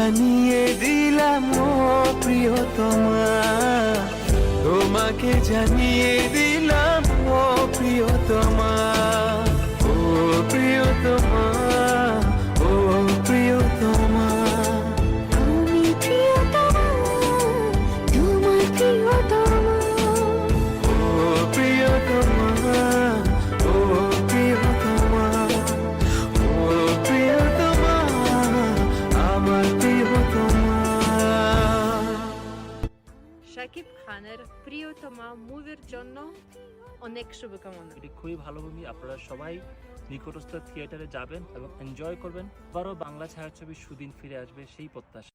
জানিয়ে দিলাম ও প্রিয়তমা, তোমাকে জানিয়ে দিলাম ও প্রিয়তমা, ও প্রিয়তমা, ও প্রিয়তমা। তুমি প্রিয়তমা, তোমার প্রিয়তমা। ও প্রিয়তমা, ও প্রিয়তমা, ও প্রিয়তমা, আমার প্রিয়তমা। শাকিব খানের প্রিয়তমা মুভির জন্য অনেক শুভকামনা। এটি খুবই ভালো মুভি, আপনারা সবাই নিকটস্থ থিয়েটারে যাবেন এবং এনজয় করবেন। আবারও বাংলা ছায়াছবির সুদিন ফিরে আসবে সেই প্রত্যাশা।